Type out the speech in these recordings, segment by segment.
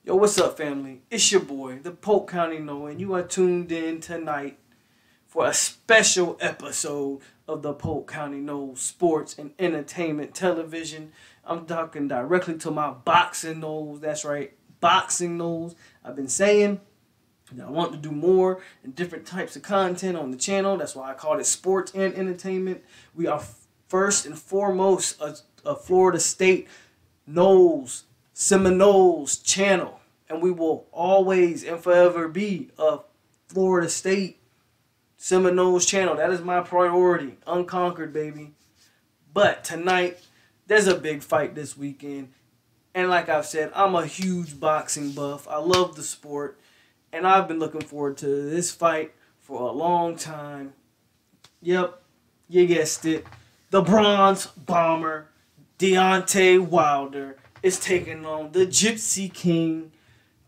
Yo, what's up, family? It's your boy, the Polk County Noles, and you are tuned in tonight for a special episode of the Polk County Noles Sports and Entertainment Television. I'm talking directly to my boxing Noles. That's right, boxing Noles. I've been saying that I want to do more and different types of content on the channel. That's why I called it Sports and Entertainment. We are first and foremost a Florida State Noles Seminoles channel. And we will always and forever be a Florida State Seminoles channel. That is my priority. Unconquered, baby. But tonight, there's a big fight this weekend. And like I've said, I'm a huge boxing buff. I love the sport. And I've been looking forward to this fight for a long time. Yep, you guessed it. The Bronze Bomber, Deontay Wilder, is taking on the Gypsy King,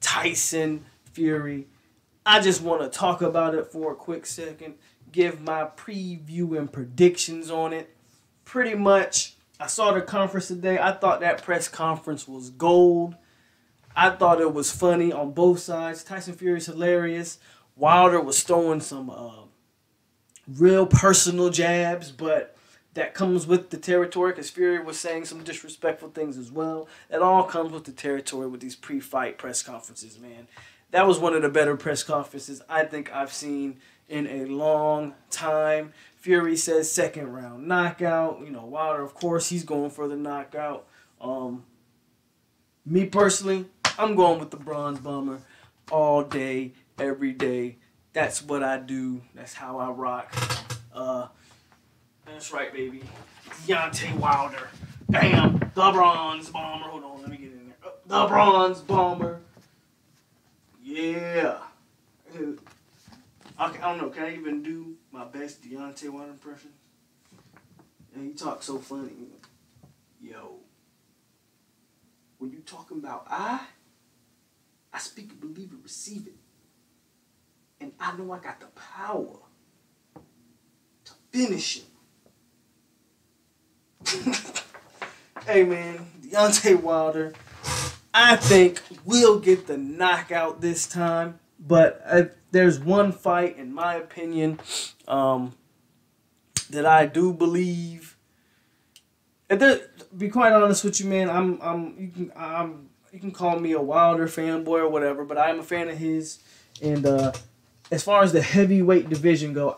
Tyson Fury. I just want to talk about it for a quick second, give my preview and predictions on it. Pretty much, I saw the conference today. I thought that press conference was gold. I thought it was funny on both sides. Tyson Fury's hilarious. Wilder was throwing some real personal jabs, but that comes with the territory because Fury was saying some disrespectful things as well. It all comes with the territory with these pre-fight press conferences, man. That was one of the better press conferences I think I've seen in a long time. Fury says second round knockout. You know, Wilder, of course, he's going for the knockout. Me personally, I'm going with the Bronze Bomber all day, every day. That's what I do. That's how I rock. That's right, baby. Deontay Wilder. Bam! The Bronze Bomber. Hold on, let me get in there. The Bronze Bomber. Yeah. Okay, I don't know. Can I even do my best Deontay Wilder impression? And he talks so funny. Yo. When you talking about I speak it, believe it, receive it. And I know I got the power to finish him. Hey man, Deontay Wilder, I think will get the knockout this time. But there's one fight, in my opinion, that I do believe. And to be quite honest with you, man, you can call me a Wilder fanboy or whatever, but I am a fan of his. And as far as the heavyweight division go,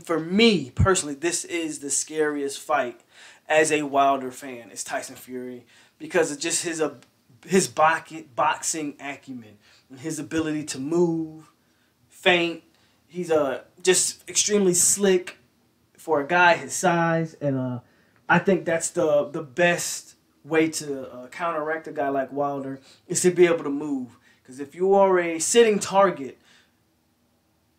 for me personally, this is the scariest fight as a Wilder fan. It's Tyson Fury because of just his boxing acumen and his ability to move, feint. He's just extremely slick for a guy his size, and I think that's the best way to counteract a guy like Wilder is to be able to move. Because if you are a sitting target,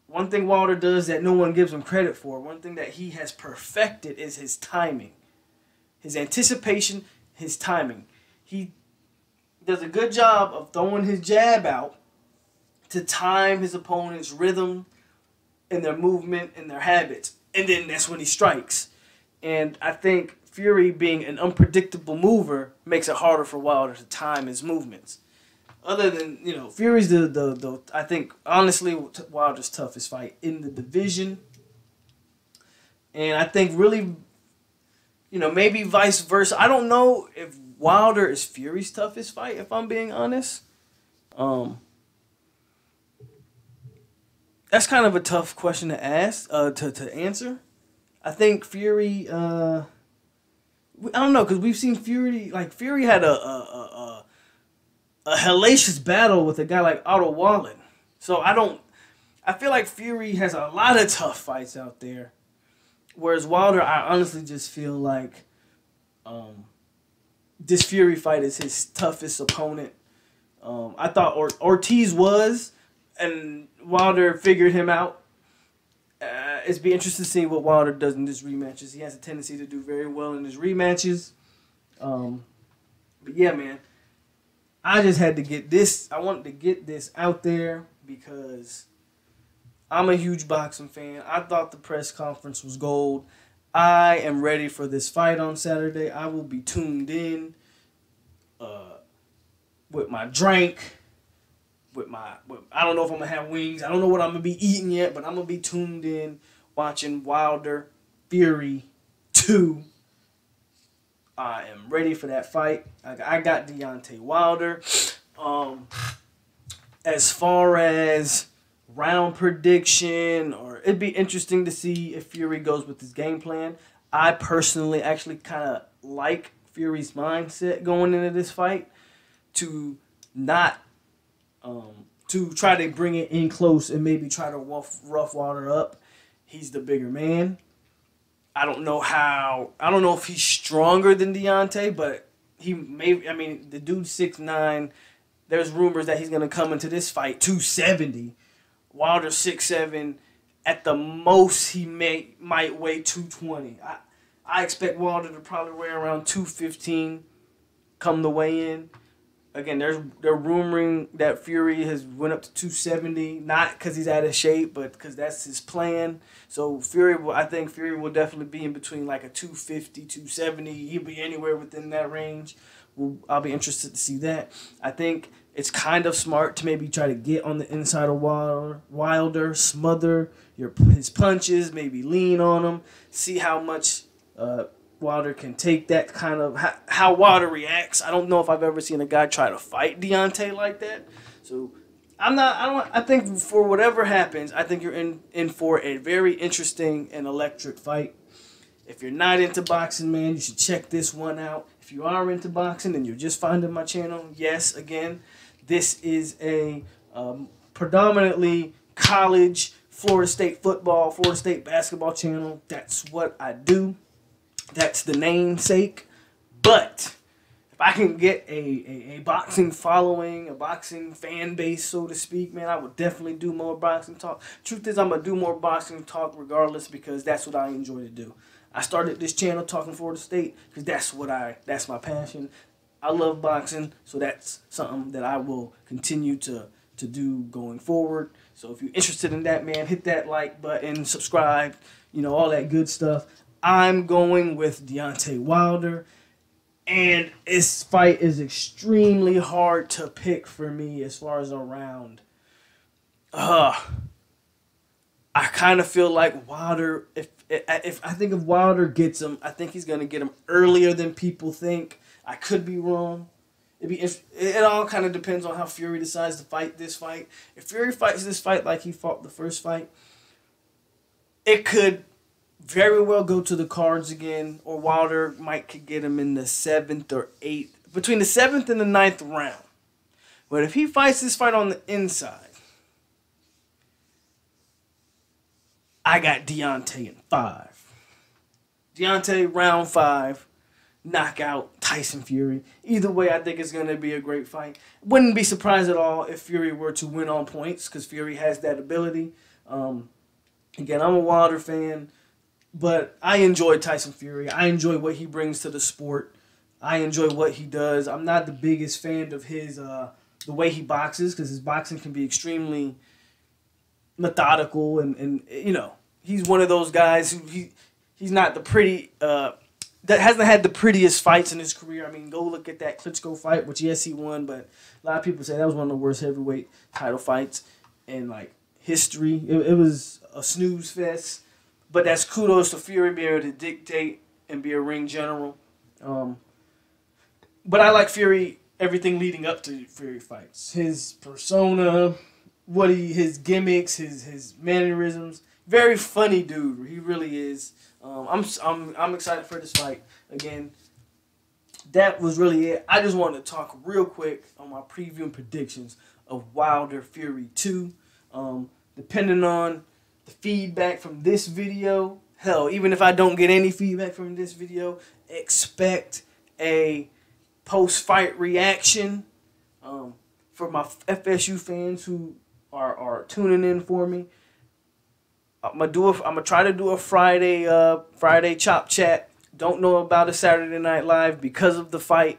one thing Wilder does that no one gives him credit for, one thing that he has perfected is his timing. His anticipation, his timing. He does a good job of throwing his jab out to time his opponent's rhythm and their movement and their habits. And then that's when he strikes. And I think Fury, being an unpredictable mover, makes it harder for Wilder to time his movements. Other than, you know, Fury's the I think, honestly, Wilder's toughest fight in the division. And I think really, you know, maybe vice versa. I don't know if Wilder is Fury's toughest fight, if I'm being honest. That's kind of a tough question to ask, to answer. I think Fury, I don't know, because we've seen Fury, like, Fury had a hellacious battle with a guy like Otto Wallen. So I feel like Fury has a lot of tough fights out there. Whereas Wilder, I honestly just feel like this Fury fight is his toughest opponent. I thought Ortiz was, and Wilder figured him out. It's be interesting to see what Wilder does in his rematches. He has a tendency to do very well in his rematches. But yeah, man, I just had to get this. I wanted to get this out there because I'm a huge boxing fan. I thought the press conference was gold. I am ready for this fight on Saturday. I will be tuned in with my drink, I don't know if I'm gonna have wings. I don't know what I'm gonna be eating yet, but I'm gonna be tuned in watching Wilder Fury 2. I am ready for that fight. I got Deontay Wilder. As far as round prediction, or it'd be interesting to see if Fury goes with his game plan. I personally actually kind of like Fury's mindset going into this fight to not to try to bring it in close and maybe try to rough Wilder up. He's the bigger man. I don't know if he's stronger than Deontay, but he may. I mean, the dude's 6'9". There's rumors that he's gonna come into this fight 270. Wilder's 6'7". At the most, he might weigh 220. I expect Wilder to probably weigh around 215 come the weigh-in. Again, they're rumoring that Fury has went up to 270, not because he's out of shape, but because that's his plan. So I think Fury will definitely be in between like a 250, 270. He'll be anywhere within that range. I'll be interested to see that. I think it's kind of smart to maybe try to get on the inside of Wilder, smother his punches, maybe lean on him, see how much Wilder can take that kind of how Wilder reacts. I don't know if I've ever seen a guy try to fight Deontay like that. So I think for whatever happens, I think you're in for a very interesting and electric fight. If you're not into boxing, man, you should check this one out. If you are into boxing and you're just finding my channel, yes, again, this is a predominantly college, Florida State football, Florida State basketball channel. That's what I do. That's the namesake. But if I can get a boxing following, a boxing fan base, so to speak, man, I would definitely do more boxing talk. Truth is, I'm going to do more boxing talk regardless because that's what I enjoy to do. I started this channel talking Florida State because that's my passion. I love boxing, so that's something that I will continue to do going forward. So if you're interested in that, man, hit that like button, subscribe, all that good stuff. I'm going with Deontay Wilder, and this fight is extremely hard to pick for me as far as a round. I kind of feel like Wilder, if I think if Wilder gets him, I think he's going to get him earlier than people think. I could be wrong. It all kind of depends on how Fury decides to fight this fight. If Fury fights this fight like he fought the first fight, it could very well go to the cards again, or Wilder could get him in the 7th or 8th, between the 7th and the 9th round. But if he fights this fight on the inside, I got Deontay in 5. Deontay round 5, knockout Tyson Fury. Either way, I think it's going to be a great fight. Wouldn't be surprised at all if Fury were to win on points, because Fury has that ability. Again, I'm a Wilder fan, but I enjoy Tyson Fury. I enjoy what he brings to the sport. I enjoy what he does. I'm not the biggest fan of his the way he boxes, because his boxing can be extremely methodical, and he's one of those guys who he's not the pretty that hasn't had the prettiest fights in his career. I mean, go look at that Klitschko fight, which yes he won, but a lot of people say that was one of the worst heavyweight title fights in like history. It was a snooze fest. But that's kudos to Fury being able to dictate and be a ring general. But I like Fury, everything leading up to Fury fights. His persona, his gimmicks, his mannerisms. Very funny dude. He really is. I'm excited for this fight. Again, that was really it. I just wanted to talk real quick on my preview and predictions of Wilder Fury 2. Depending on the feedback from this video, hell, even if I don't get any feedback from this video, expect a post-fight reaction for my FSU fans who are tuning in for me. I'm gonna try to do a Friday chop chat. Don't know about a Saturday Night Live because of the fight.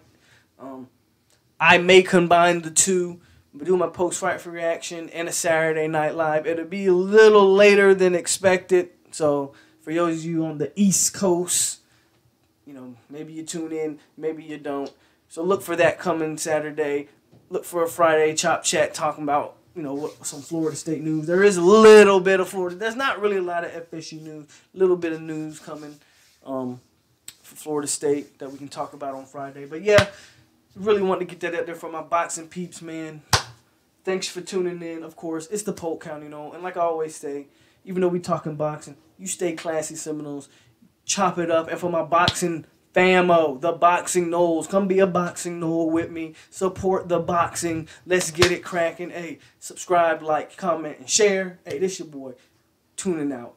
I may combine the two. Do my post-fight reaction and a Saturday Night Live. It'll be a little later than expected. So for those of you on the East Coast, maybe you tune in, maybe you don't. So look for that coming Saturday. look for a Friday Chop Chat talking about, some Florida State news. There is a little bit of Florida. There's not really a lot of FSU news. A little bit of news coming for Florida State that we can talk about on Friday. But yeah, really want to get that out there for my boxing peeps, man. Thanks for tuning in. Of course, it's the Polk County Noles. And like I always say, even though we talking boxing, you stay classy, Seminoles. Chop it up. And for my boxing famo, the boxing Noles, come be a boxing Nole with me. Support the boxing. Let's get it cracking. Hey, subscribe, like, comment, and share. Hey, this your boy tuning out.